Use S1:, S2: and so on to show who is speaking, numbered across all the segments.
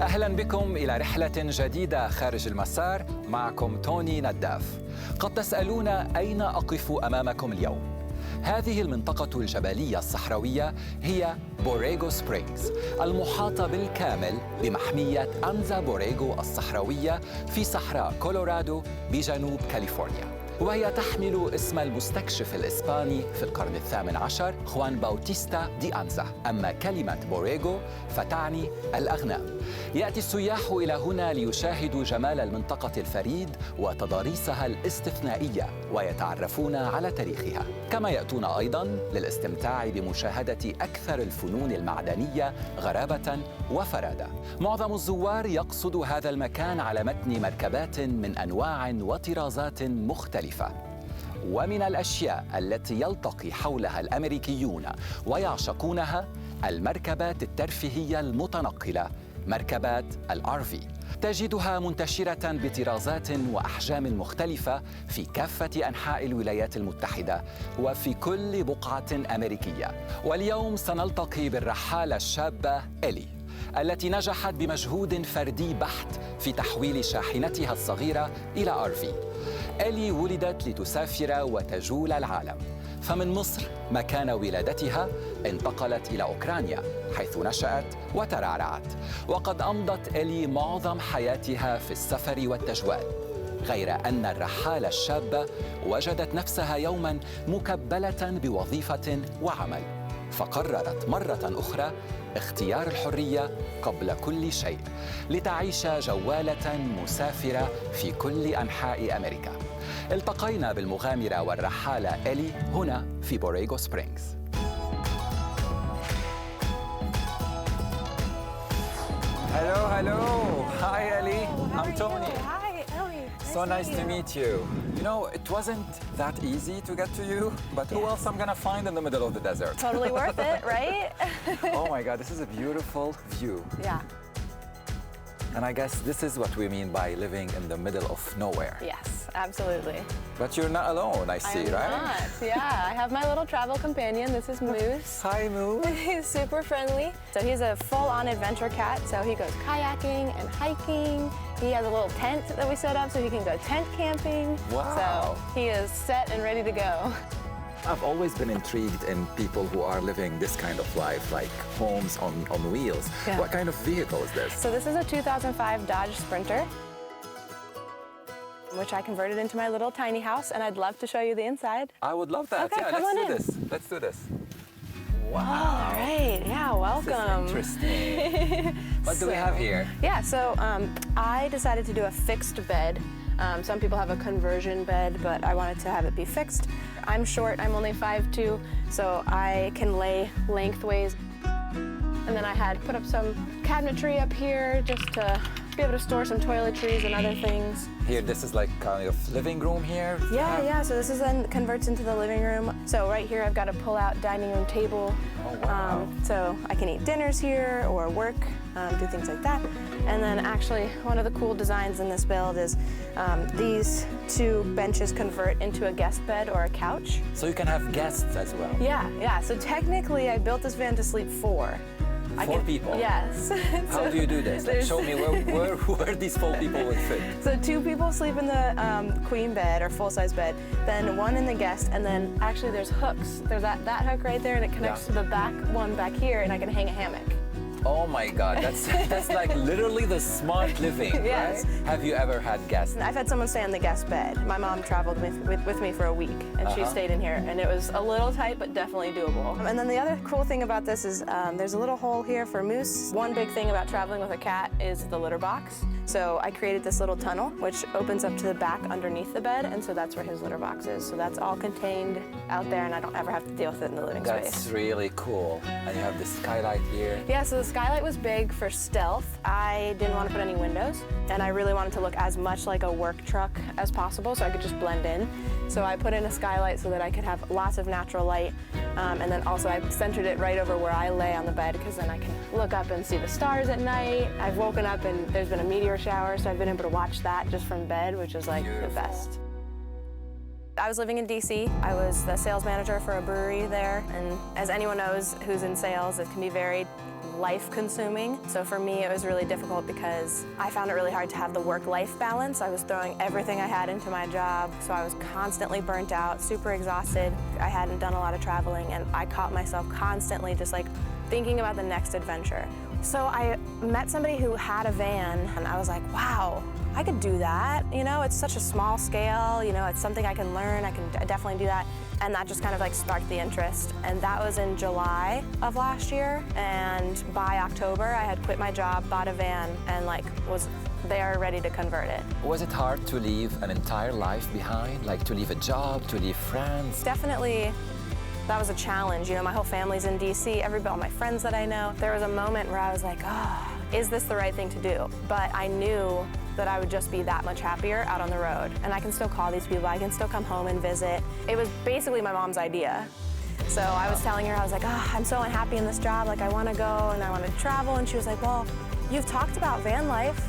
S1: أهلاً بكم إلى رحلة جديدة خارج المسار. معكم توني نداف. قد تسألون أين أقف أمامكم اليوم؟ هذه المنطقة الجبلية الصحراوية هي بوريغو سبرينغز، المحاطة بالكامل بمحمية أنزا بوريغو الصحراوية في صحراء كولورادو بجنوب كاليفورنيا، وهي تحمل اسم المستكشف الإسباني في القرن الثامن عشر خوان باوتيستا دي أنزا. أما كلمة بوريغو فتعني الأغنام. يأتي السياح إلى هنا ليشاهدوا جمال المنطقة الفريد وتضاريسها الاستثنائية ويتعرفون على تاريخها، كما يأتون أيضاً للاستمتاع بمشاهدة أكثر الفنون المعدنية غرابة وفرادة. معظم الزوار يقصد هذا المكان على متن مركبات من أنواع وطرازات مختلفة. ومن الأشياء التي يلتقي حولها الأمريكيون ويعشقونها المركبات الترفيهية المتنقلة، مركبات الRV. تجدها منتشرة بطرازات وأحجام مختلفة في كافة أنحاء الولايات المتحدة وفي كل بقعة أمريكية. واليوم سنلتقي بالرحالة الشابة إلي، التي نجحت بمجهود فردي بحت في تحويل شاحنتها الصغيرة إلى RV. إلي ولدت لتسافر وتجول العالم، فمن مصر مكان ولادتها انتقلت إلى أوكرانيا حيث نشأت وترعرعت، وقد أمضت إلي معظم حياتها في السفر والتجوال. غير أن الرحالة الشابة وجدت نفسها يوماً مكبلة بوظيفة وعمل، فقررت مرة أخرى اختيار الحرية قبل كل شيء لتعيش جوالة مسافرة في كل أنحاء أمريكا. التقينا بالمغامرة والرحالة إلي هنا في بوريغو سبرينغز. Hello. Hi, Ellie. I'm Tony.
S2: Hi, Ellie.
S1: So nice to meet you. You know, it wasn't that easy to get to you, but who else I'm gonna find in the middle of the desert?
S2: Totally worth it, right?
S1: Oh my God, this is a beautiful view.
S2: Yeah.
S1: And I guess this is what we mean by living in the middle of nowhere.
S2: Yes, absolutely.
S1: But you're not alone, I see,
S2: I'm
S1: right?
S2: not. Yeah, I have my little travel companion. This is Moose.
S1: Hi, Moose.
S2: He's super friendly. So he's a full-on adventure cat. So he goes kayaking and hiking. He has a little tent that we set up so he can go tent camping.
S1: Wow.
S2: So he is set and ready to go.
S1: I've always been intrigued in people who are living this kind of life, like homes on wheels.
S2: Yeah.
S1: What kind of vehicle is this?
S2: So this is a 2005 Dodge Sprinter, which I converted into my little tiny house, and I'd love to show you the inside.
S1: I would love that.
S2: Okay,
S1: yeah,
S2: come
S1: let's
S2: on
S1: do
S2: in.
S1: this. Let's do this. Wow.
S2: All right, yeah, welcome.
S1: This is interesting. What do we have here?
S2: Yeah, so I decided to do a fixed bed. Some people have a conversion bed, but I wanted to have it be fixed. I'm short, I'm only 5'2", so I can lay lengthways. And then I had put up some cabinetry up here just to be able to store some toiletries and other things.
S1: Here, this is like kind of living room here?
S2: Yeah, so this is then converts into the living room. So right here I've got a pull-out dining room table.
S1: Oh, wow.
S2: So I can eat dinners here or work, do things like that. And then actually one of the cool designs in this build is these two benches convert into a guest bed or a couch.
S1: So you can have guests as well?
S2: Yeah. So technically I built this van to sleep four.
S1: Four people?
S2: Yes.
S1: How do you do this? Like, show me where these 4 people would fit.
S2: So 2 people sleep in the queen bed or full-size bed, then 1 in the guest, and then actually there's hooks. There's that hook right there, and it connects to the back one back here, and I can hang a hammock.
S1: Oh my God, that's like literally the smart living,
S2: Yes.
S1: right? Have you ever had guests?
S2: I've had someone stay on the guest bed. My mom traveled with me for a week, and she stayed in here, and it was a little tight, but definitely doable. And then the other cool thing about this is there's a little hole here for Moose. One big thing about traveling with a cat is the litter box. So I created this little tunnel, which opens up to the back underneath the bed, and so that's where his litter box is. So that's all contained out there, and I don't ever have to deal with it in the living space.
S1: That's really cool. And you have the skylight here.
S2: Yeah, so the skylight was big for stealth. I didn't want to put any windows, and I really wanted to look as much like a work truck as possible so I could just blend in. So I put in a skylight so that I could have lots of natural light, and then also I centered it right over where I lay on the bed because then I can look up and see the stars at night. I've woken up and there's been a meteor shower, so I've been able to watch that just from bed, which is like the best. I was living in DC. I was the sales manager for a brewery there, and as anyone knows who's in sales, it can be very life-consuming. So for me, it was really difficult because I found it really hard to have the work-life balance. I was throwing everything I had into my job, so I was constantly burnt out, super exhausted. I hadn't done a lot of traveling, and I caught myself constantly just like thinking about the next adventure. So I met somebody who had a van, and I was like, wow, I could do that. You know, it's such a small scale, you know, it's something I can learn, I can definitely do that. And that just kind of like sparked the interest. And that was in July of last year. And by October, I had quit my job, bought a van, and like was there ready to convert it.
S1: Was it hard to leave an entire life behind? Like to leave a job, to leave friends?
S2: Definitely. That was a challenge. You know, my whole family's in DC, all my friends that I know. There was a moment where I was like, oh, is this the right thing to do? But I knew that I would just be that much happier out on the road. And I can still call these people, I can still come home and visit. It was basically my mom's idea. So I was telling her, I was like, oh, I'm so unhappy in this job, like I wanna go and I wanna travel. And she was like, well, you've talked about van life,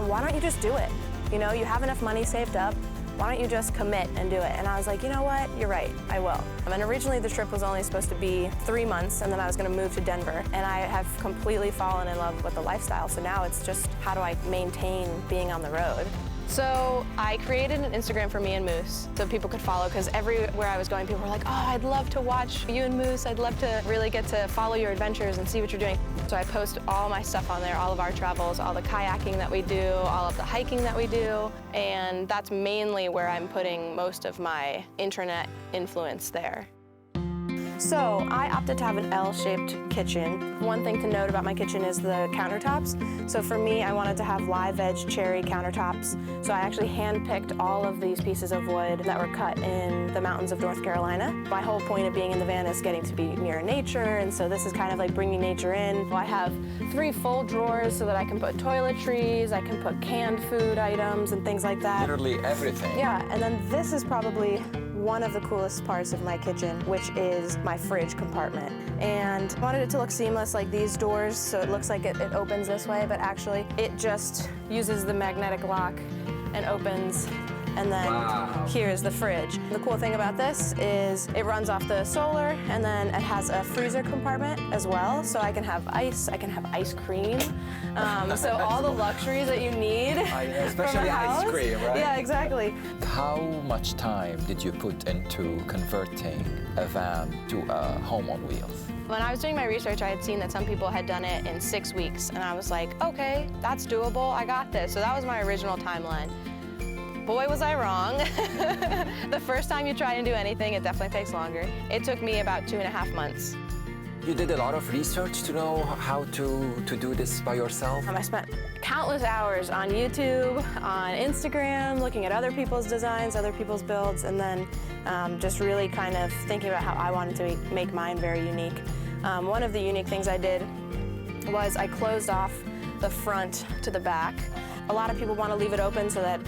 S2: why don't you just do it? You know, you have enough money saved up, why don't you just commit and do it? And I was like, you know what, you're right, I will. And originally the trip was only supposed to be 3 months, and then I was gonna move to Denver. And I have completely fallen in love with the lifestyle, so now it's just how do I maintain being on the road? So I created an Instagram for me and Moose so people could follow, because everywhere I was going, people were like, oh, I'd love to watch you and Moose. I'd love to really get to follow your adventures and see what you're doing. So I post all my stuff on there, all of our travels, all the kayaking that we do, all of the hiking that we do. And that's mainly where I'm putting most of my internet influence there. So I opted to have an L-shaped kitchen. One thing to note about my kitchen is the countertops. So for me, I wanted to have live edge cherry countertops. So I actually hand-picked all of these pieces of wood that were cut in the mountains of North Carolina. My whole point of being in the van is getting to be near nature, and so this is kind of like bringing nature in. I have 3 full drawers so that I can put toiletries, I can put canned food items and things like that.
S1: Literally everything.
S2: Yeah, and then this is probably one of the coolest parts of my kitchen, which is my fridge compartment. And I wanted it to look seamless, like these doors, so it looks like it opens this way, but actually it just uses the magnetic lock and opens, and then here's the fridge. The cool thing about this is it runs off the solar, and then it has a freezer compartment as well, so I can have ice, I can have ice cream. So all the luxuries that you need.
S1: Especially ice cream, right?
S2: Yeah, exactly.
S1: How much time did you put into converting a van to a home on wheels?
S2: When I was doing my research, I had seen that some people had done it in 6 weeks, and I was like, okay, that's doable, I got this. So that was my original timeline. Boy, was I wrong. The first time you try to do anything, it definitely takes longer. It took me about 2.5 months.
S1: You did a lot of research to know how to do this by yourself?
S2: I spent countless hours on YouTube, on Instagram, looking at other people's designs, other people's builds, and then just really kind of thinking about how I wanted to make mine very unique. One of the unique things I did was I closed off the front to the back. A lot of people want to leave it open so that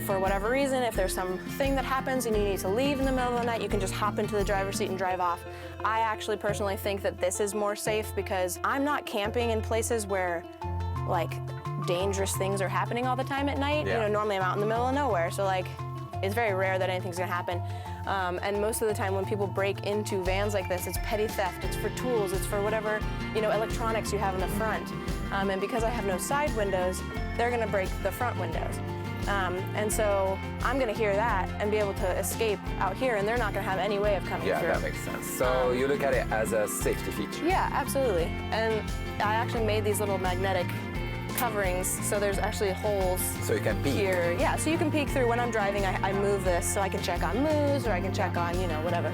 S2: for whatever reason, if there's something that happens and you need to leave in the middle of the night, you can just hop into the driver's seat and drive off. I actually personally think that this is more safe because I'm not camping in places where like dangerous things are happening all the time at night.
S1: Yeah.
S2: You know, normally I'm out in the middle of nowhere, so like it's very rare that anything's gonna happen. And most of the time when people break into vans like this, it's petty theft, it's for tools, it's for whatever, you know, electronics you have in the front. And because I have no side windows, they're gonna break the front windows. And so I'm gonna hear that and be able to escape out here, and they're not gonna have any way of coming through.
S1: Yeah, that makes sense. So you look at it as a safety feature.
S2: Yeah, absolutely. And I actually made these little magnetic coverings, so there's actually holes
S1: So you can peek.
S2: here. Yeah, so you can peek through. When I'm driving, I move this so I can check on moose, or I can check on, you know, whatever.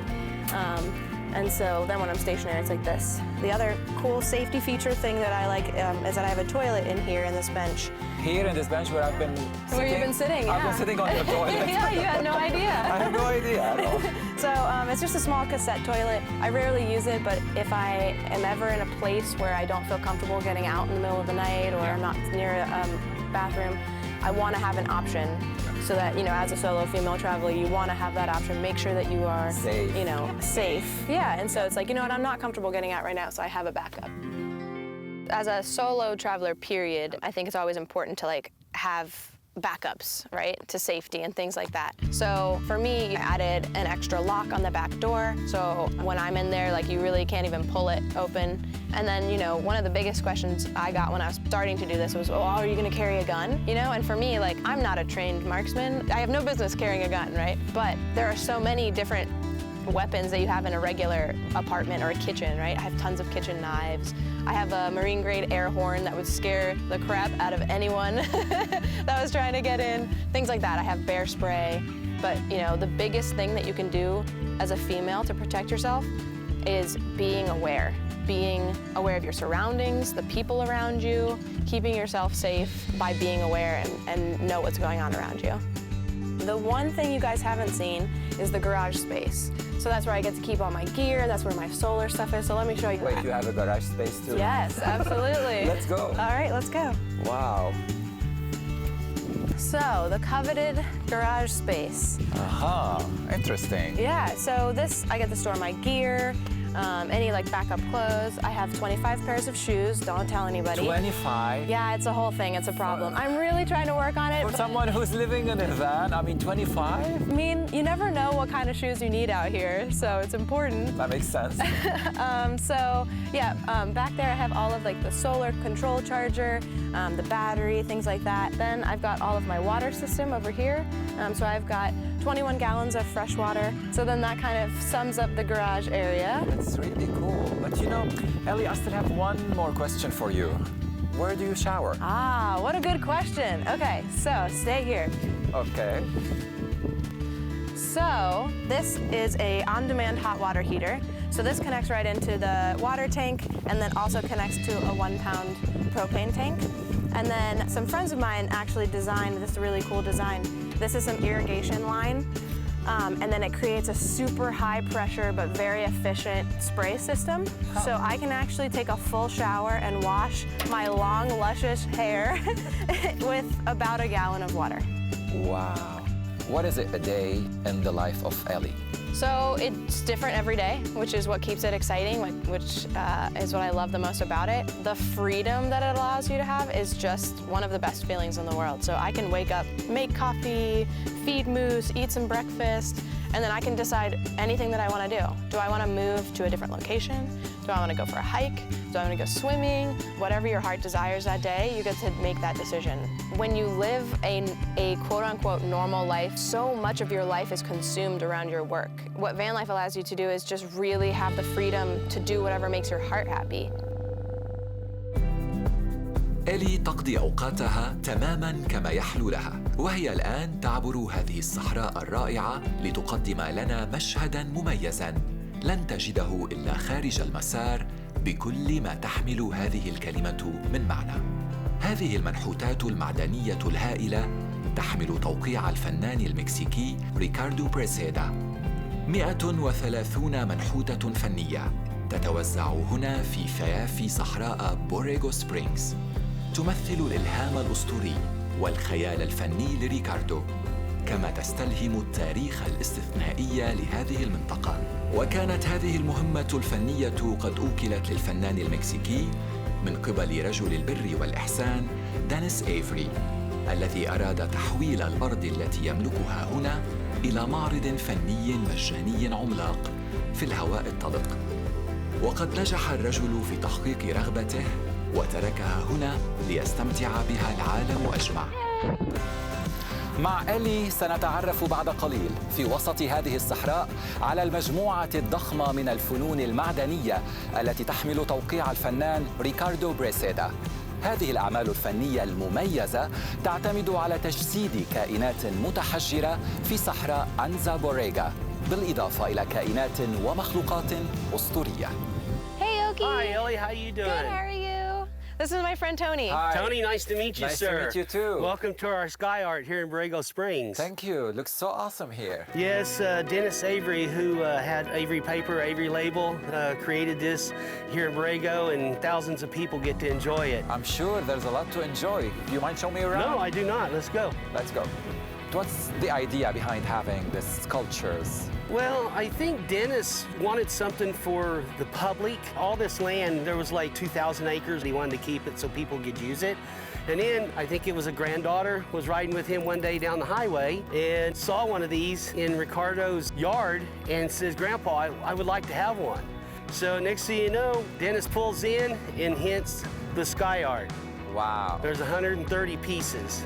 S2: And so then when I'm stationary, it's like this. The other cool safety feature thing that I like is that I have a toilet in here in this bench.
S1: Here in this bench where I've been sitting.
S2: Where you've been sitting, yeah.
S1: I've been sitting on your toilet.
S2: Yeah, you had no idea.
S1: I have no idea at all.
S2: So it's just a small cassette toilet. I rarely use it, but if I am ever in a place where I don't feel comfortable getting out in the middle of the night, or I'm not near a bathroom, I want to have an option so that, you know, as a solo female traveler, you want to have that option. Make sure that you are,
S1: Safe.
S2: you know, safe. Yeah, and so it's like, you know what, I'm not comfortable getting out right now, so I have a backup. As a solo traveler, period, I think it's always important to like have backups, right, to safety and things like that. So for me, I added an extra lock on the back door. So when I'm in there, like you really can't even pull it open. And then, you know, one of the biggest questions I got when I was starting to do this was, oh, are you gonna carry a gun? You know, and for me, like, I'm not a trained marksman. I have no business carrying a gun, right? But there are so many different weapons that you have in a regular apartment or a kitchen, right? I have tons of kitchen knives. I have a marine grade air horn that would scare the crap out of anyone that was trying to get in, things like that. I have bear spray. But, you know, the biggest thing that you can do as a female to protect yourself is being aware of your surroundings, the people around you, keeping yourself safe by being aware and know what's going on around you. The one thing you guys haven't seen is the garage space. So that's where I get to keep all my gear, that's where my solar stuff is, so let me show you.
S1: Wait,
S2: that.
S1: you have a garage space too?
S2: Yes, absolutely.
S1: Let's go.
S2: All right, let's go.
S1: Wow.
S2: So, the coveted garage space.
S1: Interesting.
S2: Yeah, so this, I get to store my gear, any like backup clothes. I have 25 pairs of shoes, don't tell anybody.
S1: 25?
S2: Yeah, it's a whole thing, it's a problem. I'm really trying to work on it.
S1: For someone who's living in a van, I mean 25?
S2: I mean, you never know what kind of shoes you need out here, so it's important.
S1: That makes sense.
S2: Back there I have all of like the solar control charger, the battery, things like that. Then I've got all of my water system over here. So I've got 21 gallons of fresh water. So then that kind of sums up the garage area.
S1: It's really cool. But you know, Ellie, I still have one more question for you. Where do you shower?
S2: Ah, what a good question. Okay, so stay here.
S1: Okay.
S2: So this is a on-demand hot water heater. So this connects right into the water tank and then also connects to a 1-pound propane tank. And then some friends of mine actually designed this really cool design. This is some irrigation line. And then it creates a super high pressure but very efficient spray system. So I can actually take a full shower and wash my long, luscious hair with about a gallon of water.
S1: Wow. What is it a day in the life of Ellie?
S2: So it's different every day, which is what keeps it exciting, which is what I love the most about it. The freedom that it allows you to have is just one of the best feelings in the world. So I can wake up, make coffee, feed moose, eat some breakfast, and then I can decide anything that I want to do. Do I want to move to a different location? Do I want to go for a hike? Do I want to go swimming? Whatever your heart desires that day, you get to make that decision. When you live a quote-unquote normal life, so much of your life is consumed around your work. What van life allows you to do is just really have the freedom to do whatever makes your heart happy.
S1: إلي تقضي أوقاتها تماماً كما يحلو لها، وهي الآن تعبر هذه الصحراء الرائعة لتقدم لنا مشهداً مميزاً لن تجده إلا خارج المسار بكل ما تحمل هذه الكلمة من معنى. هذه المنحوتات المعدنية الهائلة تحمل توقيع الفنان المكسيكي ريكاردو بريسيدا. 130 منحوتة فنية تتوزع هنا في فيافي صحراء بوريغو سبرينغز. تمثل الإلهام الأسطوري والخيال الفني لريكاردو، كما تستلهم التاريخ الاستثنائي لهذه المنطقة. وكانت هذه المهمة الفنية قد أوكلت للفنان المكسيكي من قبل رجل البر والإحسان دانيس إيفري، الذي أراد تحويل الأرض التي يملكها هنا إلى معرض فني مجاني عملاق في الهواء الطلق. وقد نجح الرجل في تحقيق رغبته وتركها هنا ليستمتع بها العالم أجمع. مع إلي سنتعرف بعد قليل في وسط هذه الصحراء على المجموعة الضخمة من الفنون المعدنية التي تحمل توقيع الفنان ريكاردو بريسيدا. هذه الأعمال الفنية المميزة تعتمد على تجسيد كائنات متحجرة في صحراء أنزا بوريغا، بالإضافة إلى كائنات ومخلوقات أسطورية.
S2: Hey, Oki.
S3: Hi, Ellie. How you doing?
S2: Good, how are you? This is my friend Tony.
S1: Hi.
S3: Tony, nice to meet you,
S1: Nice
S3: sir.
S1: to meet you too.
S3: Welcome to our Sky Art here in Borrego Springs.
S1: Thank you. Looks so awesome here.
S3: Yes, Dennis Avery, who had Avery Paper, Avery Label, created this here in Borrego, and thousands of people get to enjoy it.
S1: I'm sure there's a lot to enjoy. Do you mind showing me around?
S3: No, I do not. Let's go.
S1: Let's go. What's the idea behind having these sculptures?
S3: Well, I think Dennis wanted something for the public. All this land, there was like 2,000 acres. He wanted to keep it so people could use it. And then I think it was a granddaughter was riding with him one day down the highway and saw one of these in Ricardo's yard and says, Grandpa, I would like to have one. So next thing you know, Dennis pulls in and hits the sky art.
S1: Wow.
S3: There's 130 pieces.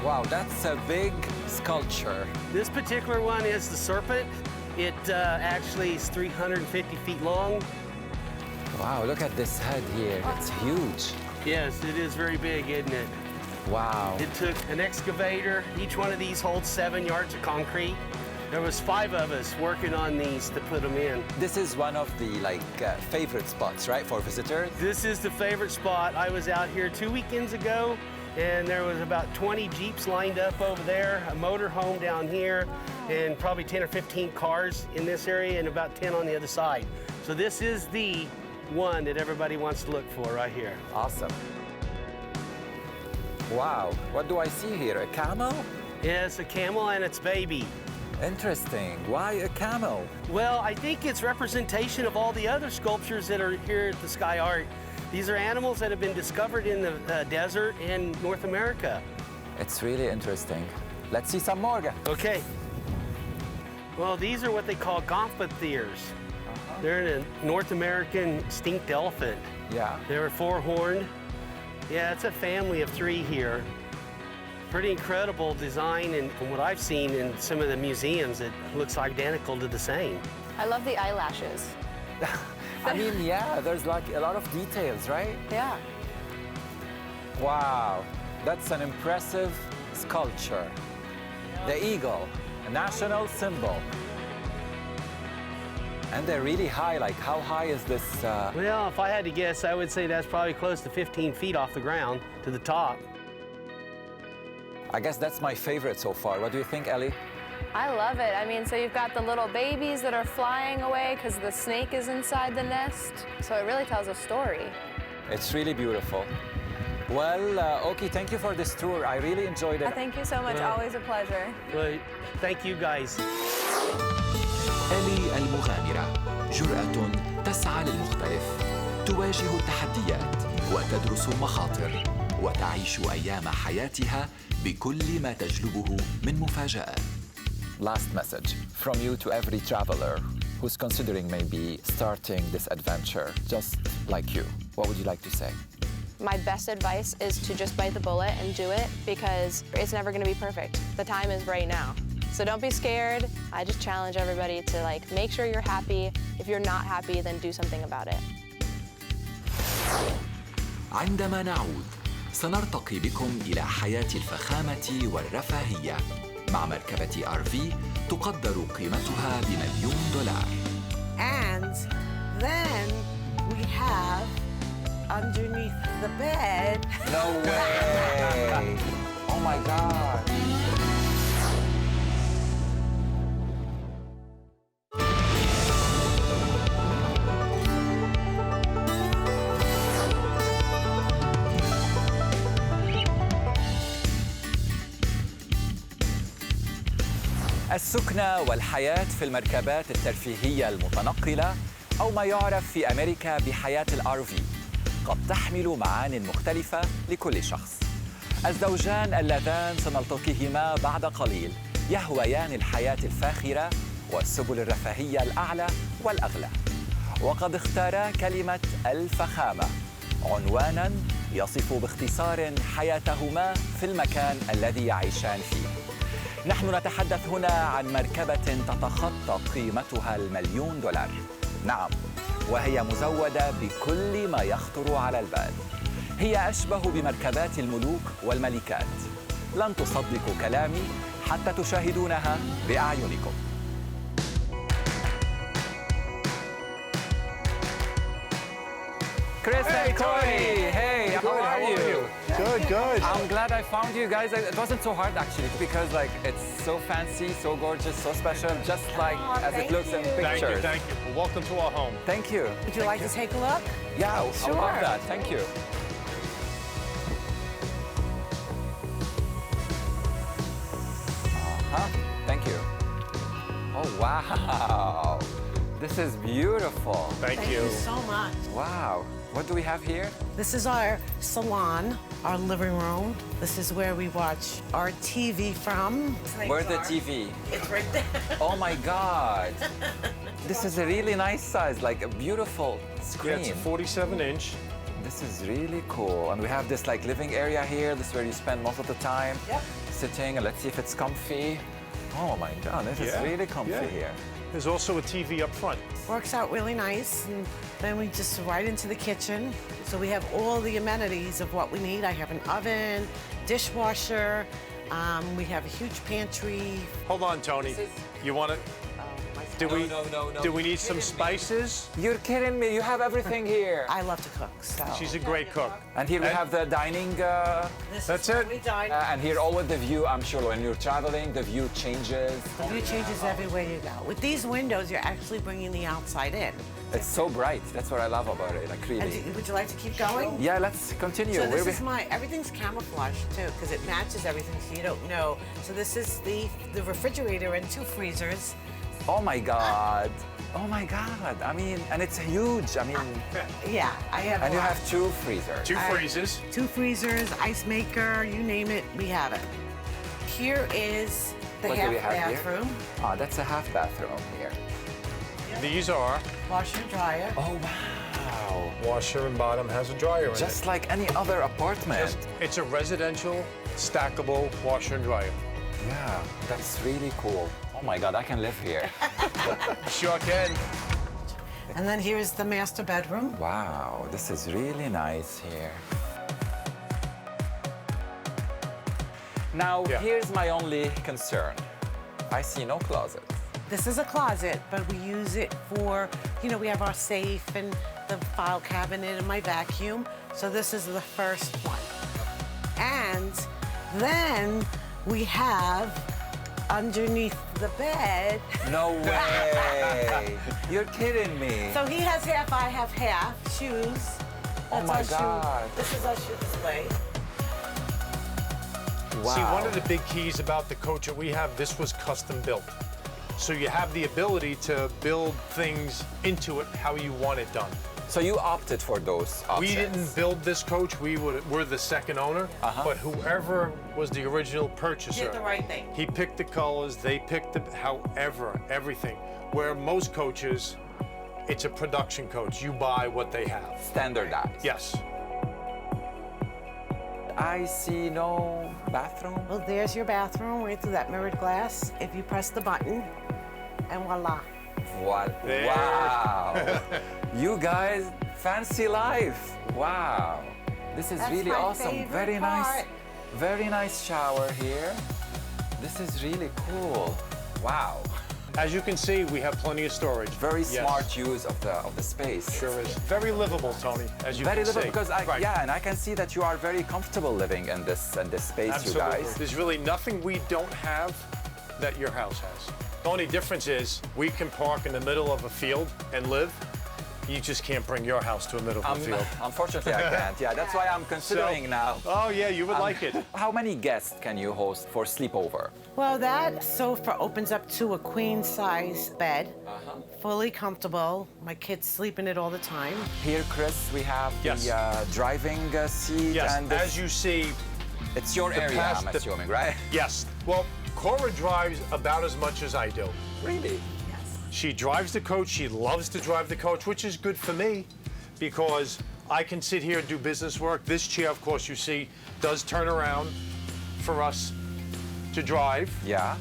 S1: Wow, that's a big sculpture.
S3: This particular one is the Serpent. It actually is 350 feet long.
S1: Wow, look at this head here. It's huge.
S3: Yes, it is very big, isn't it?
S1: Wow.
S3: It took an excavator. Each one of these holds 7 yards of concrete. There was 5 of us working on these to put them in.
S1: This is one of the favorite spots, right, for visitors?
S3: This is the favorite spot. I was out here 2 weekends ago, and there was about 20 Jeeps lined up over there, a motor home down here, and probably 10 or 15 cars in this area, and about 10 on the other side. So this is the one that everybody wants to look for right here.
S1: Awesome. Wow, what do I see here? A camel?
S3: Yes, a camel and its baby.
S1: Interesting. Why a camel?
S3: Well, I think it's representation of all the other sculptures that are here at the Sky Art. These are animals that have been discovered in the desert in North America.
S1: It's really interesting. Let's see some more.
S3: Okay. Well, these are what they call Compartment. They're a North American extinct elephant.
S1: Yeah.
S3: They're 4-horned. Yeah, it's a family of 3 here. Pretty incredible design, and from what I've seen in some of the museums, it looks identical to the same.
S2: I love the eyelashes.
S1: I mean, yeah, there's like a lot of details, right?
S2: Yeah.
S1: Wow, that's an impressive sculpture. The eagle, a national symbol. And they're really high. Like, how high is this?
S3: Well, if I had to guess, I would say that's probably close to 15 feet off the ground to the top.
S1: I guess that's my favorite so far. What do you think, Ellie?
S2: I love it. I mean, so you've got the little babies that are flying away because the snake is inside the nest. So it really tells a story.
S1: It's really beautiful. Well, Oki, thank you for this tour. I really enjoyed it.
S2: Thank you so much.
S3: Well,
S2: always a pleasure.
S3: Well, thank you guys.
S1: إلي المغامرة، جرأة تسعى للمختلف، تواجه التحديات وتدرس المخاطر وتعيش أيام حياتها بكل ما تجلبه من مفاجآت. Last message from you to every traveler who's considering maybe starting this adventure just like you. What would you like to say?
S2: My best advice is to just bite the bullet and do it because it's never going to be perfect. The time is right now. So don't be scared. I just challenge everybody to make sure you're happy. If you're not happy, then do something about it.
S1: عندما نعود سنرتقي بكم إلى حياة الفخامة والرفاهية مع مركبة RV تقدر قيمتها $1,000,000.
S4: And then we have underneath the bed.
S1: No way! Oh my God! السكنة والحياة في المركبات الترفيهية المتنقلة أو ما يعرف في أمريكا بحياة الRV قد تحمل معان مختلفة لكل شخص. الزوجان اللذان سنلتقيهما بعد قليل يهويان الحياة الفاخرة والسبل الرفاهية الأعلى والأغلى، وقد اختارا كلمة الفخامة عنوانا يصف باختصار حياتهما في المكان الذي يعيشان فيه. نحن نتحدث هنا عن مركبة تتخطى قيمتها $1,000,000. نعم، وهي مزودة بكل ما يخطر على البال. هي أشبه بمركبات الملوك والملكات. لن تصدقوا كلامي حتى تشاهدونها بأعينكم. Chris and Tony, hey, how are you?
S5: Good, good.
S1: I'm glad I found you guys. It wasn't so hard actually because it's so fancy, so gorgeous, so special, just like as it looks in pictures.
S5: Thank you. Well, welcome to our home.
S1: Thank you.
S4: Would you like to take a look?
S1: Yeah, I
S4: Sure.
S1: love that. Thank you. Wow. This is beautiful.
S5: Thank you.
S4: so much.
S1: Wow. What do we have here?
S4: This is our salon, our living room. This is where we watch our TV from.
S1: Where's the TV?
S4: It's right there.
S1: Oh my God. This is a really nice size, like a beautiful
S5: Yeah,
S1: screen.
S5: it's a 47-inch.
S1: This is really cool. And we have this like living area here. This is where you spend most of the time sitting. And let's see if it's comfy. Oh my God, this is really comfy here.
S5: There's also a TV up front.
S4: Works out really nice. And then we just right into the kitchen. So we have all the amenities of what we need. I have an oven, dishwasher. We have a huge pantry.
S5: Hold on, Tony. You want to? Do we?
S1: No.
S5: Do we need some spices?
S1: You're kidding me. You have everything here.
S4: I love to cook, so.
S5: She's a great cook.
S1: And here we have the dining.
S4: This
S5: That's
S4: is where
S5: it?
S4: we dine.
S1: And here, all with the view, I'm sure when you're traveling, the view changes.
S4: The view changes everywhere you go. With these windows, you're actually bringing the outside in.
S1: It's so bright. That's what I love about it, like
S4: And
S1: really.
S4: would you like to keep going?
S1: Yeah, let's continue.
S4: So
S1: Where
S4: this
S1: we-
S4: is everything's camouflaged too, because it matches everything so you don't know. So this is the refrigerator and 2 freezers.
S1: Oh my God. Oh my God. I mean, and it's huge. I mean,
S4: Yeah, I have
S1: and
S4: a
S1: you
S4: lot.
S1: have 2 freezers.
S5: 2 freezers.
S4: 2 freezers, ice maker, you name it, we have it. Here is the
S1: What do
S4: half
S1: we have here?
S4: bathroom,
S1: Ah, that's a half bathroom here.
S5: These are
S4: washer, dryer.
S1: Oh, wow.
S5: washer and bottom has a dryer in
S1: Just like any other apartment.
S5: It's a residential stackable washer and dryer.
S1: Yeah, that's really cool. Oh my God, I can live here.
S5: Sure can.
S4: And then here is the master bedroom.
S1: Wow, this is really nice here. Now,
S5: Yeah.
S1: here's my only concern. I see no closet.
S4: This is a closet, but we use it for, we have our safe and the file cabinet and my vacuum. So this is the first one. And then we have underneath the bed.
S1: No way. You're kidding me.
S4: So he has half, I have half. Shoes.
S1: Oh
S4: That's
S1: my
S4: our
S1: God.
S4: This is our shoe display.
S1: Wow.
S5: See, one of the big keys about the coach that we have, this was custom built. So you have the ability to build things into it how you want it done.
S1: So you opted for those options.
S5: We didn't build this coach. We're the second owner. But whoever was the original purchaser,
S4: Did the right thing.
S5: he picked the colors. They picked everything. Where most coaches, it's a production coach. You buy what they have.
S1: Standardized.
S5: Yes.
S1: I see no bathroom.
S4: Well, there's your bathroom right through that mirrored glass. If you press the button, and voila.
S1: What?
S5: There.
S1: Wow. You guys, fancy life. Wow. This is
S4: That's
S1: really
S4: my
S1: awesome.
S4: favorite
S1: Very nice.
S4: part.
S1: Very nice shower here. This is really cool. Wow.
S5: As you can see, we have plenty of storage.
S1: Very
S5: Yes.
S1: smart use of the space.
S5: Sure is. Very livable, Tony, as you
S1: Very
S5: can
S1: little
S5: see.
S1: because
S5: Right.
S1: and I can see that you are very comfortable living in this space,
S5: Absolutely.
S1: you guys.
S5: There's really nothing we don't have that your house has. The only difference is we can park in the middle of a field and live. You just can't bring your house to the middle of a field.
S1: Unfortunately, I can't. Yeah, that's why I'm considering now.
S5: Oh yeah, you would like it.
S1: How many guests can you host for sleepover?
S4: Well, that sofa opens up to a queen size bed, fully comfortable. My kids sleep in it all the time.
S1: Here, Chris, we have
S5: Yes.
S1: the driving seat.
S5: Yes,
S1: and
S5: as you see,
S1: it's your area,
S5: past-
S1: I'm assuming, right?
S5: yes. Well, Cora drives about as much as I do.
S1: Really?
S5: She drives the coach. She loves to drive the coach, which is good for me because I can sit here and do business work. This chair, of course, you see, does turn around for us to drive.
S1: Yeah.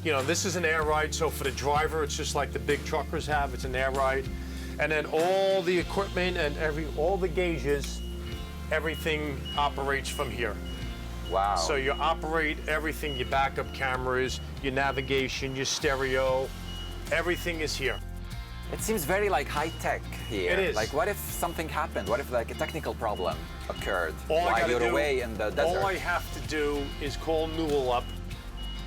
S5: This is an air ride, so for the driver, it's just like the big truckers have. It's an air ride. And then all the equipment and all the gauges, everything operates from here.
S1: Wow.
S5: So you operate everything, your backup cameras, your navigation, your stereo, everything is here.
S1: It seems very like high tech here.
S5: It is.
S1: Like, what if something happened? What if like a technical problem occurred
S5: All I
S1: while
S5: gotta
S1: you're
S5: do-
S1: away in the desert?
S5: All I have to do is call Newell up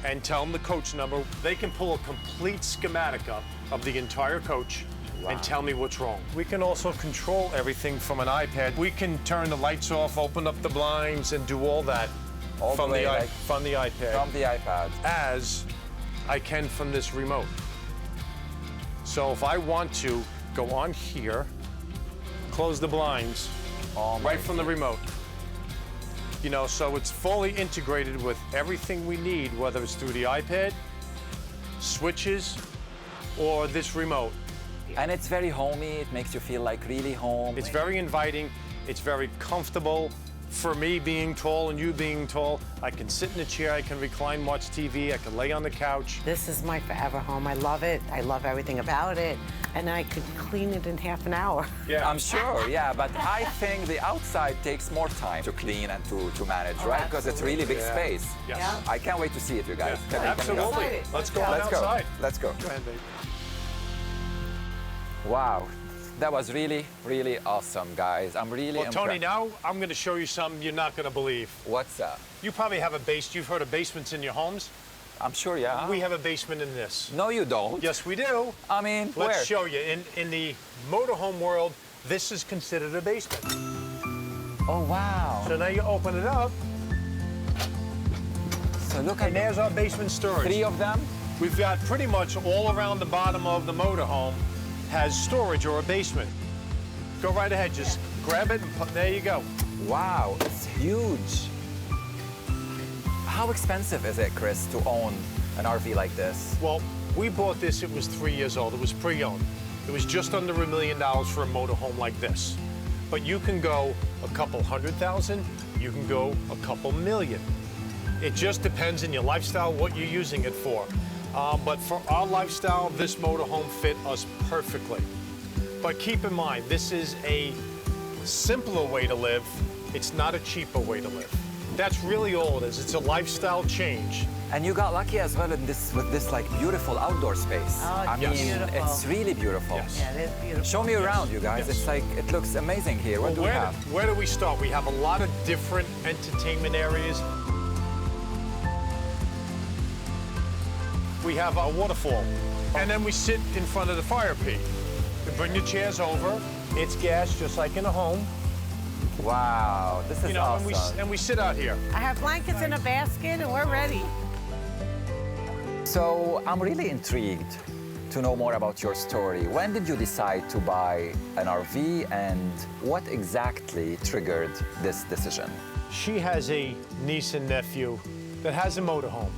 S5: and tell them the coach number. They can pull a complete schematic up of the entire coach and tell me what's wrong. We can also control everything from an iPad. We can turn the lights off, open up the blinds, and do all that
S1: All the way, like,
S5: from the iPad.
S1: From the iPad.
S5: As I can from this remote. So if I want to go on here, close the blinds, right from the remote. You know, so it's fully integrated with everything we need, whether it's through the iPad, switches, or this remote.
S1: And it's very homey. It makes you feel like really home.
S5: It's very inviting. It's very comfortable. For me, being tall and you being tall, I can sit in a chair, I can recline, watch TV, I can lay on the couch.
S4: This is my forever home. I love it. I love everything about it. And I could clean it in half an hour.
S5: Yeah,
S1: I'm sure, yeah, but I think the outside takes more time to clean and to manage, right? Because it's really big space.
S5: Yes.
S4: Yeah.
S1: I can't wait to see it, you guys.
S5: Yeah,
S1: Can we go?
S5: absolutely. Let's go
S1: Let's go.
S5: outside.
S1: Let's go.
S5: Go ahead, babe.
S1: Wow, that was really, really awesome, guys. I'm really
S5: Well, Tony,
S1: impressed.
S5: now I'm going to show you something you're not going to believe.
S1: What's up?
S5: You probably have a base. You've heard of basements in your homes.
S1: I'm sure, yeah.
S5: We have a basement in this.
S1: No, you don't.
S5: Yes, we do.
S1: I mean, where?
S5: Let's show you. In the motorhome world, this is considered a basement.
S1: Oh, wow.
S5: So now you open it up,
S1: So look at
S5: and there's our basement storage.
S1: 3 of them.
S5: We've got pretty much all around the bottom of the motorhome has storage or a basement. Go right ahead, just grab it and there you go.
S1: Wow, it's huge. How expensive is it, Chris, to own an RV like this?
S5: Well, we bought this, it was 3 years old. It was pre-owned. It was just under $1 million for a motorhome like this. But you can go a couple $100,000, you can go a couple million. It just depends on your lifestyle, what you're using it for. But for our lifestyle, this motorhome fit us perfectly. But keep in mind, this is a simpler way to live. It's not a cheaper way to live. That's really all it is. It's a lifestyle change.
S1: And you got lucky as well in with this like beautiful outdoor space.
S4: Oh,
S1: I
S4: it's
S1: mean,
S4: beautiful.
S1: it's really beautiful.
S5: Yes.
S4: Yeah, it is beautiful.
S1: Show me around, you guys.
S5: Yes.
S1: It's like, it looks amazing here. What do we have?
S5: Where do we start? We have a lot of different entertainment areas. We have a waterfall, and then we sit in front of the fire pit. You bring your chairs over. It's gas, just like in a home.
S1: Wow, this is
S5: You know,
S1: awesome.
S5: and we sit out here.
S4: I have blankets in a basket and we're ready.
S1: So I'm really intrigued to know more about your story. When did you decide to buy an RV and what exactly triggered this decision?
S5: She has a niece and nephew that has a motorhome.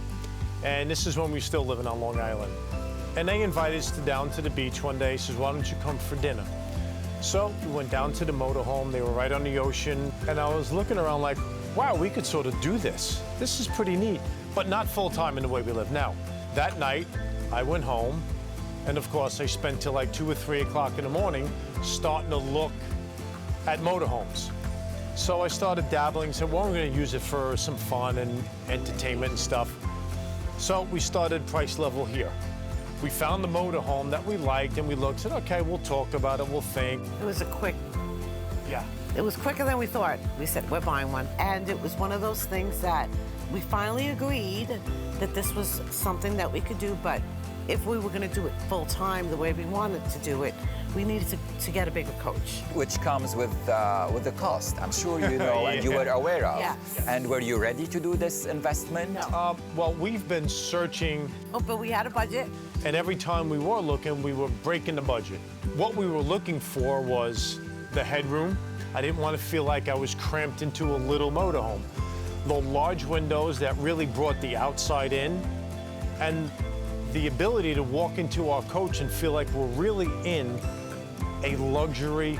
S5: And this is when we were still living on Long Island. And they invited us down to the beach one day. Says, why don't you come for dinner? So we went down to the motorhome. They were right on the ocean. And I was looking around like, wow, we could sort of do this. This is pretty neat, but not full time in the way we live now. That night, I went home. And of course, I spent till like 2 or 3 o'clock in the morning starting to look at motorhomes. So I started dabbling, said, well, we're going to use it for some fun and entertainment and stuff. So we started price level here. We found the motorhome that we liked and we looked, said, okay, we'll talk about it, we'll think.
S4: It was a quick,
S5: Yeah.
S4: it was quicker than we thought. We said, we're buying one. And it was one of those things that we finally agreed that this was something that we could do, but if we were going to do it full time the way we wanted to do it, we needed to get a bigger coach.
S1: Which comes with the cost, I'm sure you know and you were aware of.
S4: Yes.
S1: And were you ready to do this investment?
S4: No.
S5: Well, we've been searching,
S4: Oh, but we had a budget.
S5: and every time we were looking, we were breaking the budget. What we were looking for was the headroom. I didn't want to feel like I was cramped into a little motorhome. The large windows that really brought the outside in, and the ability to walk into our coach and feel like we're really in a luxury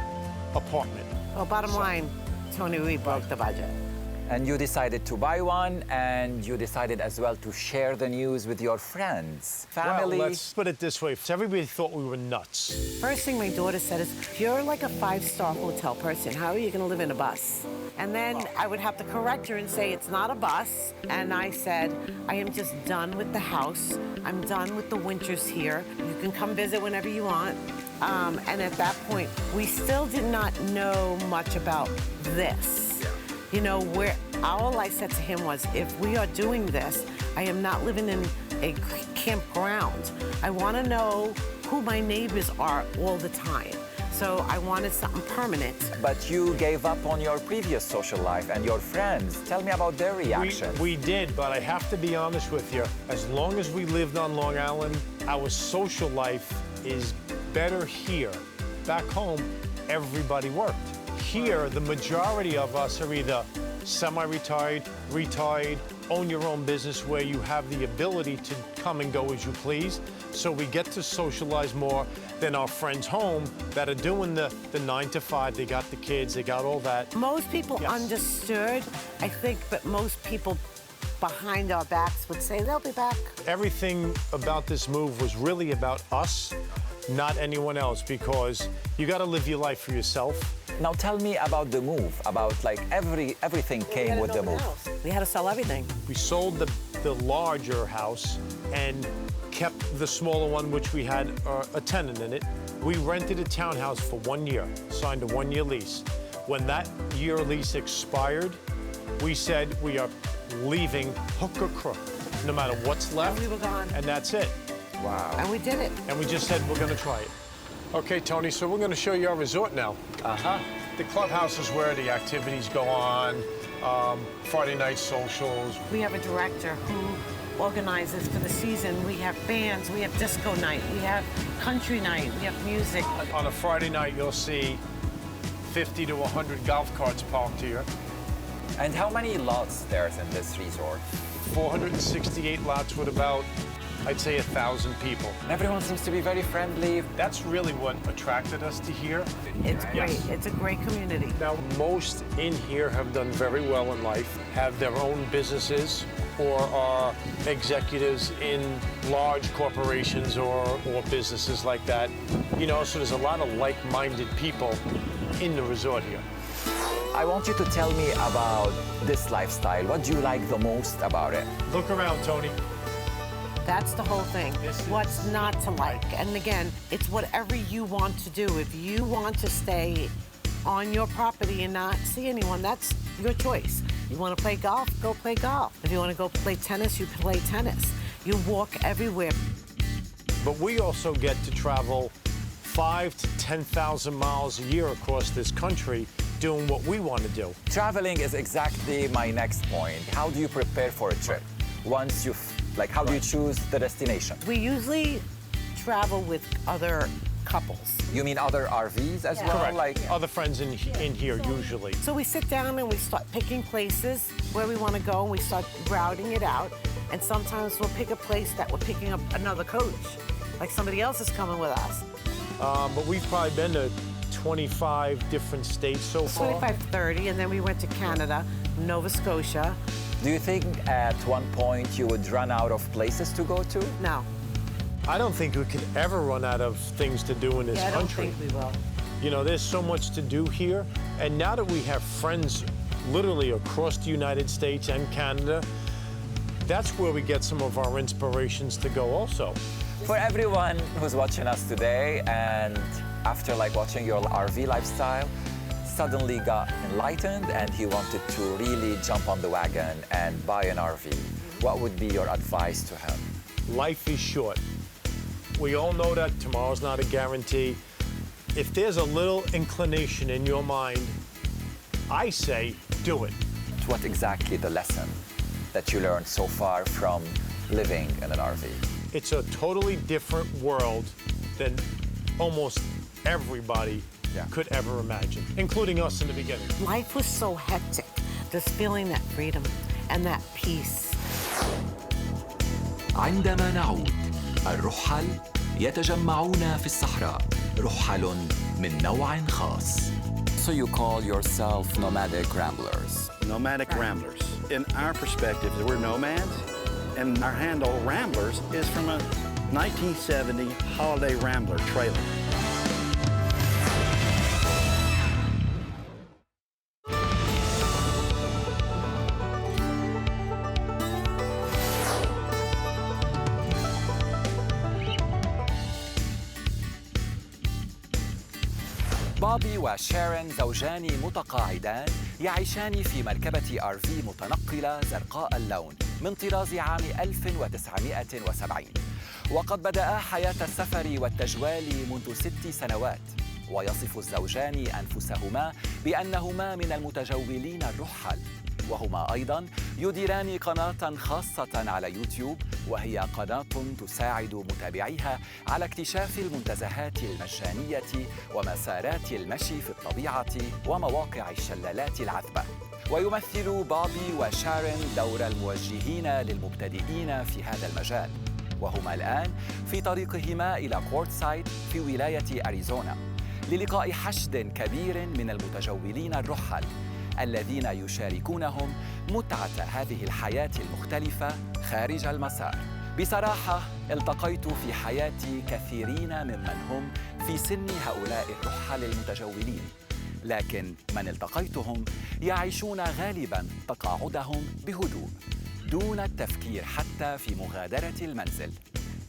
S5: apartment.
S4: Well, bottom line, Tony, we broke the budget.
S1: And you decided to buy one, and you decided as well to share the news with your friends, family.
S5: Well, let's put it this way. Everybody thought we were nuts.
S4: First thing my daughter said is, you're like a 5-star hotel person. How are you going to live in a bus? And then I would have to correct her and say, it's not a bus. And I said, I am just done with the house. I'm done with the winters here. You can come visit whenever you want. And at that point, we still did not know much about this. You know, all I said to him was, if we are doing this, I am not living in a campground. I want to know who my neighbors are all the time. So I wanted something permanent.
S1: But you gave up on your previous social life and your friends. Tell me about their reactions.
S5: We did, but I have to be honest with you. As long as we lived on Long Island, our social life is better here. Back home, everybody worked. Here, the majority of us are either semi-retired, retired, own your own business where you have the ability to come and go as you please. So we get to socialize more than our friends home that are doing the 9 to 5. They got the kids, they got all that.
S4: Most people understood, I think, but most people behind our backs would say they'll be back.
S5: Everything about this move was really about us, not anyone else, because you got to live your life for yourself.
S1: Now tell me about the move, about like everything came with the move.
S4: We had to sell everything.
S5: We sold the larger house and kept the smaller one, which we had a tenant in it. We rented a townhouse for 1 year, signed a 1-year lease. When that year lease expired, we said we are leaving hook or crook, no matter what's left.
S4: And we were gone.
S5: And that's it.
S1: Wow.
S4: And we did it.
S5: And we just said we're going to try it. Okay, Tony, so we're going to show you our resort now. The clubhouse is where the activities go on, Friday night socials.
S4: We have a director who organizes for the season. We have bands, we have disco night, we have country night, we have music.
S5: On a Friday night, you'll see 50 to 100 golf carts parked here.
S1: And how many lots there's in this resort?
S5: 468 lots with about, I'd say, 1,000 people.
S1: And everyone seems to be very friendly.
S5: That's really what attracted us to here.
S4: It's great. It's a great community.
S5: Now, most in here have done very well in life, have their own businesses, or are executives in large corporations or businesses like that. You know, so there's a lot of like-minded people in the resort here.
S1: I want you to tell me about this lifestyle. What do you like the most about it?
S5: Look around, Tony.
S4: That's the whole thing. What's not to like? And again, it's whatever you want to do. If you want to stay on your property and not see anyone, that's your choice. You want to play golf, go play golf. If you want to go play tennis, you play tennis. You walk everywhere.
S5: But we also get to travel 5,000 to 10,000 miles a year across this country doing what we want to do.
S1: Traveling is exactly my next point. How do you prepare for a trip? Once you've, like, how do you choose the destination?
S4: We usually travel with other couples.
S1: You mean other RVs as well?
S5: Correct.
S1: Like
S5: other friends in here usually.
S4: So we sit down and we start picking places where we want to go, and we start routing it out. And sometimes we'll pick a place that we're picking up another coach, like somebody else is coming with us.
S5: But we've probably been to 25 different states so far.
S4: 25, 30, and then we went to Canada, Nova Scotia.
S1: do you think at one point you would run out of places to go to?
S4: No.
S5: I don't think we could ever run out of things to do in this
S4: Yeah, I don't
S5: country.
S4: think we will.
S5: You know, there's so much to do here. And now that we have friends literally across the United States and Canada, that's where we get some of our inspirations to go also.
S1: For everyone who's watching us today and after watching your RV lifestyle, suddenly got enlightened and he wanted to really jump on the wagon and buy an RV, what would be your advice to him?
S5: Life is short. We all know that tomorrow's not a guarantee. If there's a little inclination in your mind, I say do it.
S1: What exactly the lesson that you learned so far from living in an RV?
S5: It's a totally different world than almost everybody could ever imagine, including us in the beginning.
S4: Life was so hectic. Just feeling that freedom and that peace.
S6: عندما نعود الرحل يتجمعون في الصحراء رحل من نوع خاص.
S1: So you call yourself nomadic ramblers?
S7: Nomadic ramblers. In our perspective, we're nomads, and our handle Ramblers is from a 1970 Holiday Rambler trailer.
S1: بوبي وشارون زوجان متقاعدان يعيشان في مركبة RV متنقلة زرقاء اللون من طراز عام 1970 وقد بدأا حياة السفر والتجوال منذ 6 سنوات ويصف الزوجان أنفسهما بأنهما من المتجولين الرحل وهما أيضاً يديران قناة خاصة على يوتيوب، وهي قناة تساعد متابعيها على اكتشاف المنتزهات المجانية ومسارات المشي في الطبيعة ومواقع الشلالات العذبة. ويمثل بوبي وشارون دور الموجهين للمبتدئين في هذا المجال، وهما الآن في طريقهما إلى كورتسايد في ولاية أريزونا للقاء حشد كبير من المتجولين الرحل الذين يشاركونهم متعة هذه الحياة المختلفة خارج المسار. بصراحة التقيت في حياتي كثيرين ممن هم في سن هؤلاء الرحل المتجولين، لكن من التقيتهم يعيشون غالباً تقاعدهم بهدوء دون التفكير حتى في مغادرة المنزل.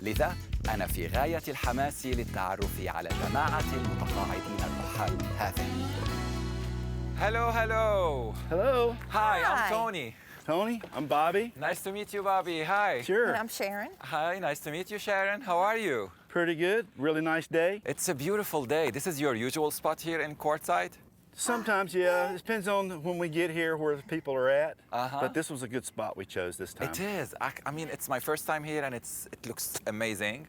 S1: لذا أنا في غاية الحماس للتعرف على جماعة المتقاعدين الرحل هذه. Hello, hello.
S7: Hello.
S1: Hi, I'm
S2: Hi.
S1: Tony.
S7: Tony, I'm Bobby.
S1: Nice to meet you, Bobby. Hi.
S7: Sure.
S2: And I'm Sharon.
S1: Hi, nice to meet you, Sharon. How are you?
S7: Pretty good. Really nice day.
S1: It's a beautiful day. This is your usual spot here in Courtside?
S7: Sometimes, yeah. It depends on when we get here where the people are at.
S1: Uh-huh.
S7: But this was a good spot we chose this time.
S1: It is. I mean, it's my first time here and it looks amazing.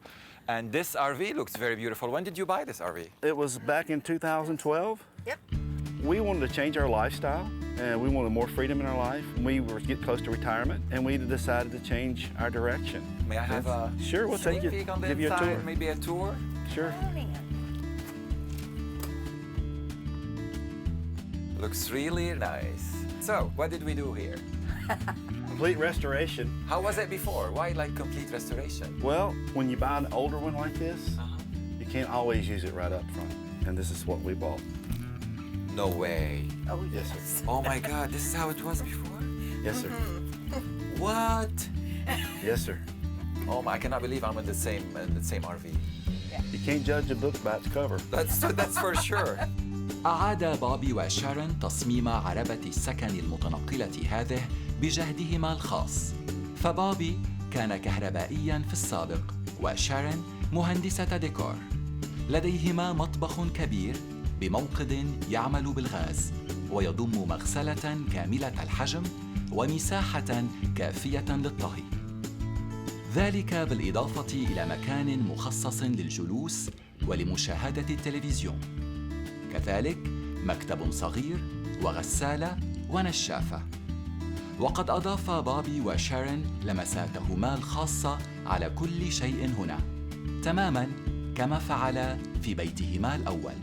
S1: And this RV looks very beautiful. When did you buy this RV?
S7: It was back in 2012.
S2: Yep.
S7: We wanted to change our lifestyle and we wanted more freedom in our life. We were getting close to retirement and we decided to change our direction.
S1: May I have a
S7: Sure, we'll
S1: sneak
S7: take you,
S1: peek on the
S7: give you a
S1: inside?
S7: tour.
S1: Maybe a tour?
S7: Sure.
S1: Looks really nice. So, what did we do here?
S7: Complete restoration.
S1: How was it before? Why like complete restoration?
S7: Well, when you buy an older one like this,
S1: Uh-huh.
S7: you can't always use it right up front. And this is what we bought.
S1: No way.
S2: Oh,
S7: Yes, sir.
S1: Oh my God, this is how it was before?
S7: Yes, sir.
S1: What?
S7: Yes, sir.
S1: Oh my, I cannot believe I'm in the same RV.
S7: You can't judge a book by its cover.
S1: That's for sure.
S6: أعاد بوبي وشارون تصميم عربة السكن المتنقلة هذه بجهدهما الخاص، فبوبي كان كهربائياً في السابق وشارون مهندسة ديكور. لديهما مطبخ كبير بموقد يعمل بالغاز ويضم مغسلة كاملة الحجم ومساحة كافية للطهي، ذلك بالإضافة إلى مكان مخصص للجلوس ولمشاهدة التلفزيون، كذلك مكتب صغير وغسالة ونشافة. وقد أضاف بوبي وشارون لمساتهما الخاصة على كل شيء هنا، تماماً كما فعل في بيتهما الأول.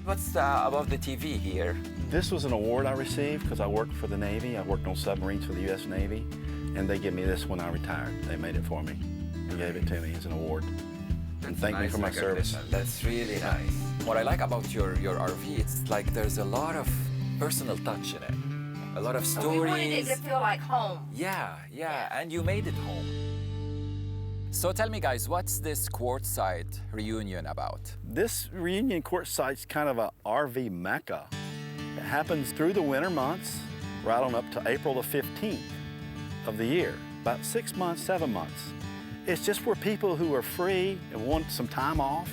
S1: What's above the TV here?
S7: This was an award I received because I worked for the Navy. I worked on submarines for the U.S. Navy, and they gave me this when I retired. They made it for me and gave it to me as an award. And thanked me for my service.
S1: That's really nice. What I like about your RV, it's like there's a lot of personal touch in it. A lot of stories.
S2: We wanted it to feel like home.
S1: Yeah, and you made it home. So tell me, guys, what's this Quartzsite reunion about?
S7: This reunion courtside's kind of a RV mecca. It happens through the winter months, right on up to April the 15th of the year, about 6 months, 7 months. It's just for people who are free and want some time off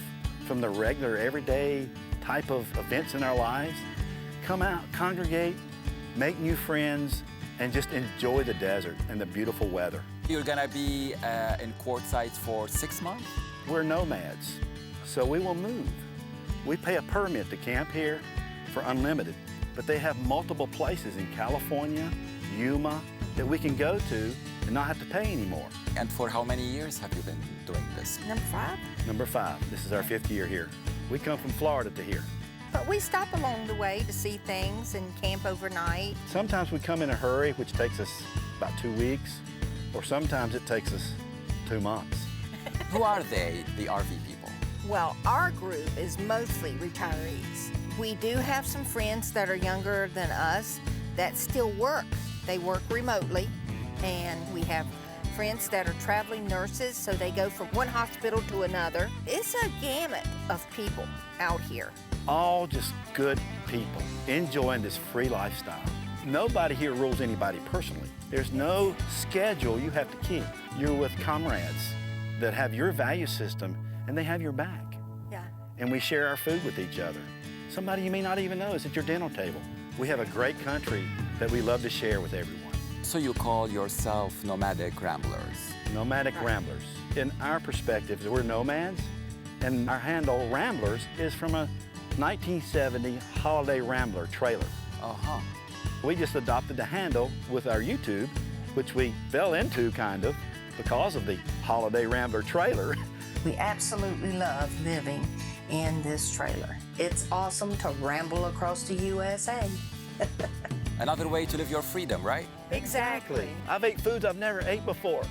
S7: from the regular, everyday type of events in our lives. Come out, congregate, make new friends, and just enjoy the desert and the beautiful weather.
S1: You're gonna be in Quartzsite for 6 months?
S7: We're nomads, so we will move. We pay a permit to camp here for unlimited, but they have multiple places in California, Yuma, that we can go to and not have to pay anymore.
S1: And for how many years have you been doing this?
S2: Number 5.
S7: Number 5, this is our 5th year here. We come from Florida to here.
S8: But we stop along the way to see things and camp overnight.
S7: Sometimes we come in a hurry, which takes us about 2 weeks, or sometimes it takes us 2 months.
S1: Who are they, the RV people?
S8: Well, our group is mostly retirees. We do have some friends that are younger than us that still work. They work remotely, and we have friends that are traveling nurses, so they go from one hospital to another. It's a gamut of people out here.
S7: All just good people enjoying this free lifestyle. Nobody here rules anybody personally. There's no schedule you have to keep. You're with comrades that have your value system and they have your back.
S8: Yeah.
S7: And we share our food with each other. Somebody you may not even know is at your dinner table. We have a great country that we love to share with everyone.
S1: So you call yourself nomadic ramblers?
S7: Nomadic ramblers. In our perspective, we're nomads, and our handle Ramblers is from a 1970 Holiday Rambler trailer.
S1: Uh-huh.
S7: We just adopted the handle with our YouTube, which we fell into kind of because of the Holiday Rambler trailer.
S8: We absolutely love living in this trailer. It's awesome to ramble across the USA.
S1: Another way to live your freedom, right?
S8: Exactly.
S7: I've ate foods I've never ate before.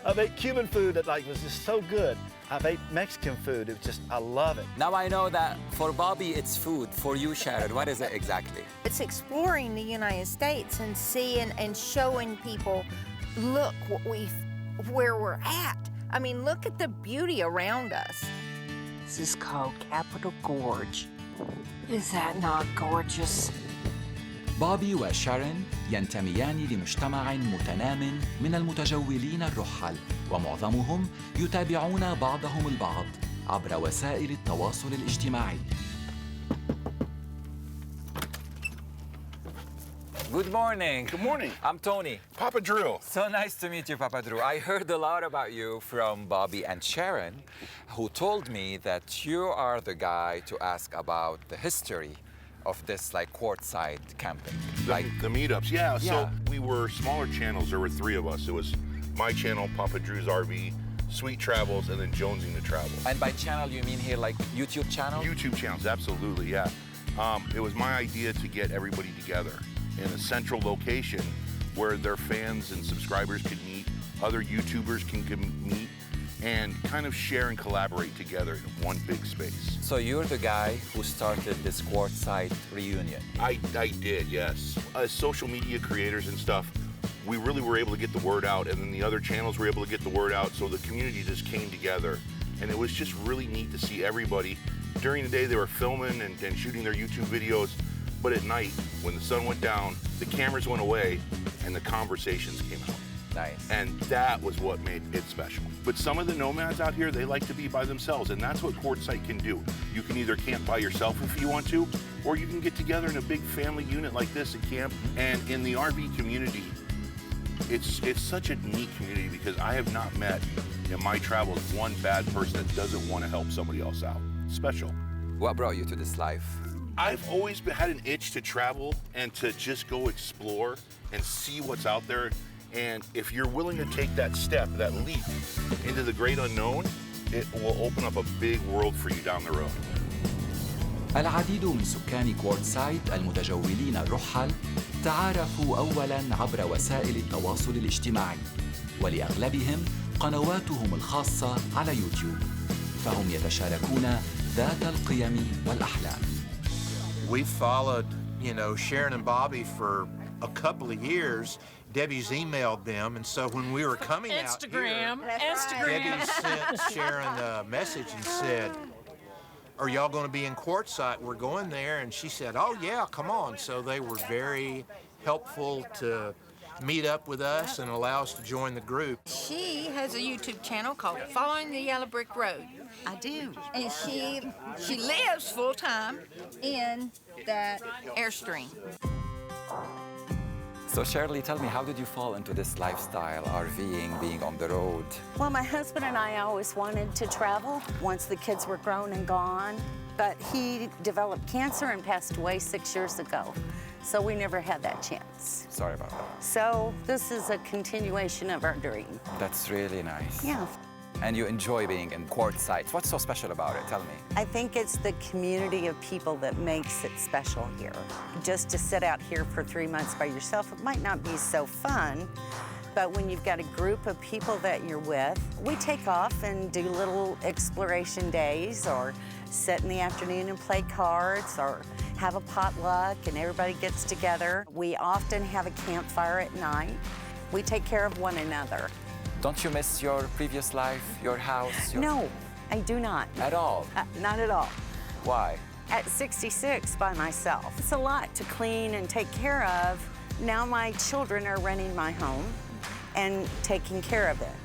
S7: I've ate Cuban food that was just so good. I've ate Mexican food. It was just, I love it.
S1: Now I know that for Bobby it's food. For you, Sharon, what is it exactly?
S8: It's exploring the United States and seeing and showing people, look where we're at. I mean, look at the beauty around us. This is called Capitol Gorge. Is that not gorgeous?
S6: بوبي وشارون ينتميان لمجتمع متنام من المتجولين الرحل، ومعظمهم يتابعون بعضهم البعض عبر وسائل التواصل الاجتماعي.
S1: Good morning.
S9: Good morning.
S1: I'm Tony.
S9: Papa Drew.
S1: So nice to meet you, Papa Drew. I heard a lot about you from Bobby and Sharon, who told me that you are the guy to ask about the history of this courtside camping.
S9: The meetups, yeah. So we were smaller channels. There were 3 of us. It was my channel, Papa Drew's RV, Sweet Travels, and then Jonesing the Travel.
S1: And by channel, you mean here YouTube channel?
S9: YouTube channels, absolutely, yeah. It was my idea to get everybody together in a central location where their fans and subscribers could meet, other YouTubers can meet, and kind of share and collaborate together in one big space.
S1: So you're the guy who started this courtside reunion?
S9: I did, yes. As social media creators and stuff, we really were able to get the word out, and then the other channels were able to get the word out, so the community just came together. And it was just really neat to see everybody. During the day, they were filming and shooting their YouTube videos, but at night, when the sun went down, the cameras went away, and the conversations came out.
S1: Nice.
S9: And that was what made it special. But some of the nomads out here, they like to be by themselves, and that's what Quartzsite can do. You can either camp by yourself if you want to, or you can get together in a big family unit like this and camp. And in the RV community, it's such a neat community because I have not met in my travels one bad person that doesn't want to help somebody else out. Special.
S1: What brought you to this life?
S9: I've always had an itch to travel and to just go explore and see what's out there. And if you're willing to take that step, that leap into the great unknown, it will open up a big world for you down the road.
S6: العديد من سكان كورتسايد المتجولين الرحل تعارفوا أولاً عبر وسائل التواصل الاجتماعي، ولأغلبهم قنواتهم الخاصة على يوتيوب، فهم يتشاركون ذات القيم والأحلام.
S10: We've followed, Sharon and Bobby for a couple of years. Debbie's emailed them, and so when we were coming out here, Debbie sent Sharon a message and said, "Are y'all going to be in Quartzsite? We're going there." And she said, "Oh yeah, come on." So they were very helpful to meet up with us and allow us to join the group.
S8: She has a YouTube channel called Following the Yellow Brick Road.
S11: I do.
S8: And she lives full-time in that Airstream.
S1: So Shirley, tell me, how did you fall into this lifestyle, RVing, being on the road?
S11: Well, my husband and I always wanted to travel once the kids were grown and gone, but he developed cancer and passed away 6 years ago. So we never had that chance.
S1: Sorry about that.
S11: So this is a continuation of our dream.
S1: That's really nice.
S11: Yeah.
S1: And you enjoy being in Quartzsite. What's so special about it? Tell me.
S11: I think it's the community of people that makes it special here. Just to sit out here for 3 months by yourself, it might not be so fun, but when you've got a group of people that you're with, we take off and do little exploration days or sit in the afternoon and play cards or have a potluck and everybody gets together. We often have a campfire at night. We take care of one another.
S1: Don't you miss your previous life, your house?
S11: No, I do not.
S1: At all?
S11: Not at all.
S1: Why?
S11: At 66 by myself. It's a lot to clean and take care of. Now my children are running my home and taking care of it.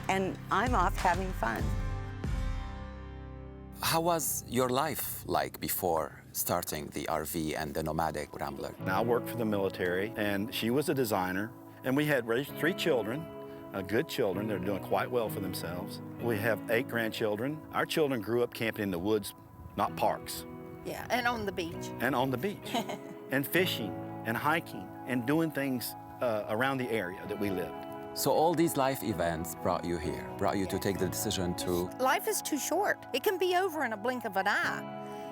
S11: And I'm off having fun.
S1: How was your life like before starting the RV and the nomadic rambler?
S7: Now I work for the military, and she was a designer, and we had raised 3 children, good children. They're doing quite well for themselves. We have 8 grandchildren. Our children grew up camping in the woods, not parks.
S8: Yeah, and on the beach.
S7: And on the beach, and fishing, and hiking, and doing things around the area that we lived.
S1: So all these life events brought you here, brought you to take the decision to...
S8: Life is too short. It can be over in a blink of an eye.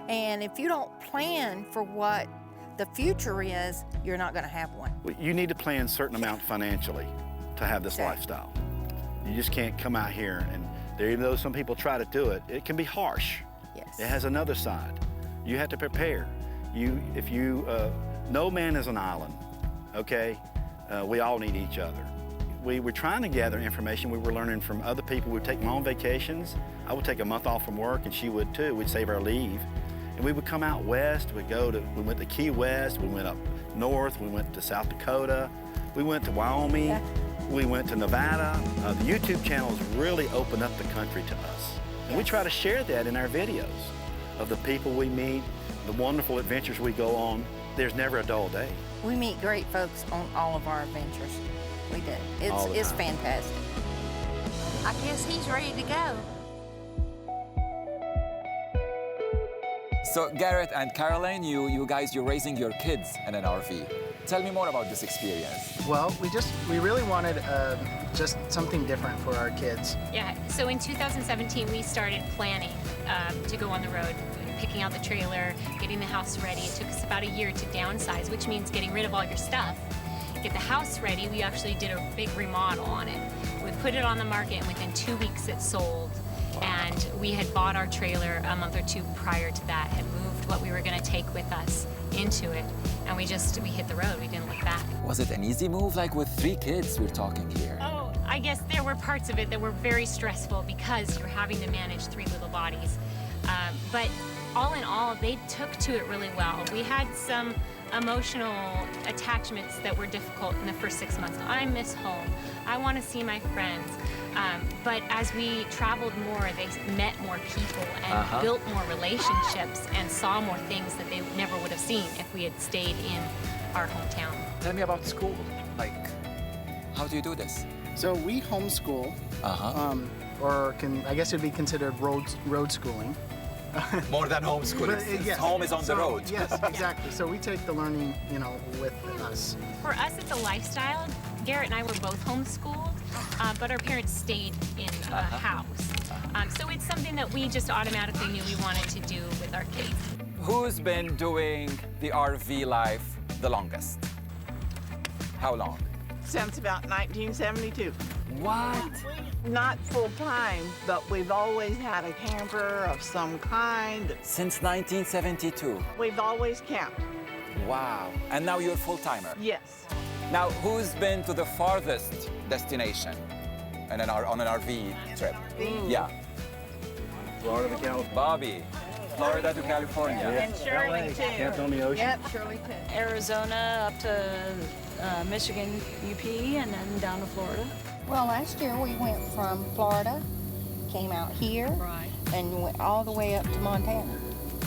S8: And if you don't plan for what the future is, you're not going to have one.
S7: You need to plan a certain amount financially to have this lifestyle. You just can't come out here and, even though some people try to do it, it can be harsh.
S8: Yes.
S7: It has another side. You have to prepare. No man is an island, okay? We all need each other. We were trying to gather information. We were learning from other people. We'd take long vacations. I would take a month off from work, and she would too. We'd save our leave. And we would come out west. We went to Key West. We went up north. We went to South Dakota. We went to Wyoming. Yeah. We went to Nevada. The YouTube channels really opened up the country to us. And we try to share that in our videos of the people we meet, the wonderful adventures we go on. There's never a dull day.
S8: We meet great folks on all of our adventures. We do. It's fantastic. I guess he's ready to go.
S1: So Garrett and Caroline, you guys, you're raising your kids in an RV. Tell me more about this experience.
S12: Well, we really wanted just something different for our kids.
S13: Yeah, so in 2017, we started planning to go on the road, picking out the trailer, getting the house ready. It took us about a year to downsize, which means getting rid of all your stuff. Get the house ready, we actually did a big remodel on it. We put it on the market, and within 2 weeks it sold. And we had bought our trailer a month or 2 prior to that, had moved what we were gonna take with us into it, and we hit the road, we didn't look back.
S1: Was it an easy move, like with 3 kids we're talking here?
S13: Oh, I guess there were parts of it that were very stressful because you're having to manage 3 little bodies. But all in all, they took to it really well. We had some emotional attachments that were difficult in the first 6 months. I miss home. I want to see my friends. But as we traveled more, they met more people and built more relationships and saw more things that they never would have seen if we had stayed in our hometown.
S1: Tell me about school. Like, how do you do this?
S12: So we homeschool, or I guess it'd be considered road schooling.
S1: More than homeschooling.
S12: Yes.
S1: Home is on the road.
S12: Yes, exactly. So we take the learning, with us.
S13: For us, it's a lifestyle. Garrett and I were both homeschooled, but our parents stayed in a house. So it's something that we just automatically knew we wanted to do with our kids.
S1: Who's been doing the RV life the longest? How long?
S14: Since about 1972.
S1: What?
S14: Not full-time, but we've always had a camper of some kind.
S1: Since 1972?
S14: We've always camped.
S1: Wow. And now you're full-timer?
S14: Yes.
S1: Now, who's been to the farthest destination on an RV trip? Yeah.
S7: Florida to California.
S1: Bobby. Florida to California.
S14: And Shirley, too.
S7: Camped on the ocean.
S8: Yep, Shirley, too.
S15: Arizona up to Michigan, UP, and then down to Florida.
S8: Well, last year we went from Florida, came out here, and went all the way up to Montana.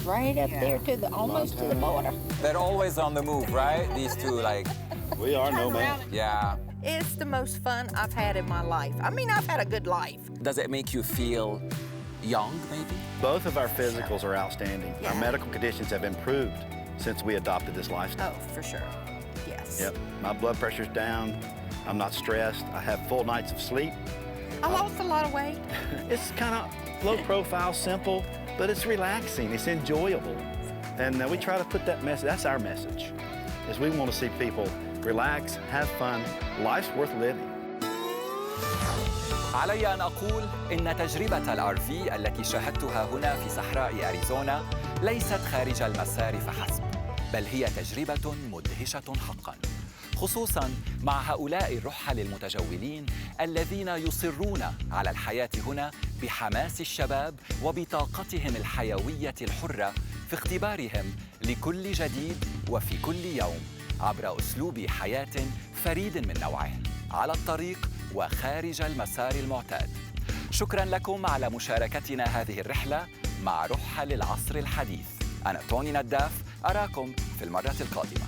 S8: Right up there to almost to the border.
S1: They're always on the move, right? These two, like...
S7: We are nomads.
S1: Yeah.
S8: It's the most fun I've had in my life. I mean, I've had a good life.
S1: Does it make you feel young, maybe?
S7: Both of our physicals are outstanding.
S8: Yeah.
S7: Our medical conditions have improved since we adopted this lifestyle.
S8: Oh, for sure. Yes.
S7: Yep. My blood pressure's down. I'm not stressed. I have full nights of sleep.
S8: I lost a lot of weight.
S7: It's kind of low profile, simple, but it's relaxing. It's enjoyable. And we try to put that message. That's our message, is we want to see people relax, have fun. Life's worth living.
S1: علي أن أقول إن تجربة الRV التي شاهدتها هنا في صحراء أريزونا ليست خارج المسار فحسب، بل هي تجربة مدهشة حقاً، خصوصاً مع هؤلاء الرحل المتجولين الذين يصرون على الحياة هنا بحماس الشباب وبطاقتهم الحيوية الحرة في اختبارهم لكل جديد وفي كل يوم عبر أسلوب حياة فريد من نوعه على الطريق وخارج المسار المعتاد. شكراً لكم على مشاركتنا هذه الرحلة، مع رحل العصر الحديث. أنا توني نداف، أراكم في المرة القادمة.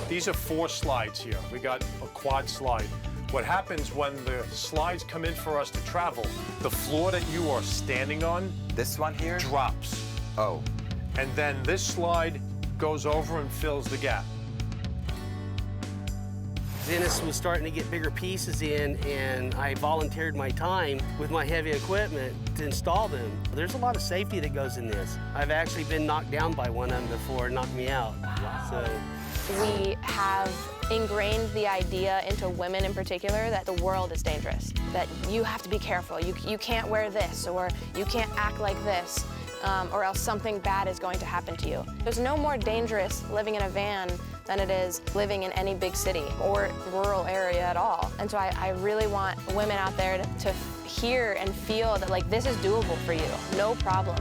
S5: These are 4 slides here. We got a quad slide. What happens when the slides come in for us to travel, the floor that you are standing on,
S1: this one here,
S5: drops.
S1: Oh.
S5: And then this slide goes over and fills the gap.
S3: Dennis was starting to get bigger pieces in, and I volunteered my time with my heavy equipment to install them. There's a lot of safety that goes in this. I've actually been knocked down by one of them before, it knocked me out. So.
S2: We have ingrained the idea into women in particular that the world is dangerous, that you have to be careful. You can't wear this, or you can't act like this, or else something bad is going to happen to you. There's no more dangerous living in a van than it is living in any big city or rural area at all. And so I really want women out there to hear and feel that, like, this is doable for you, no problem.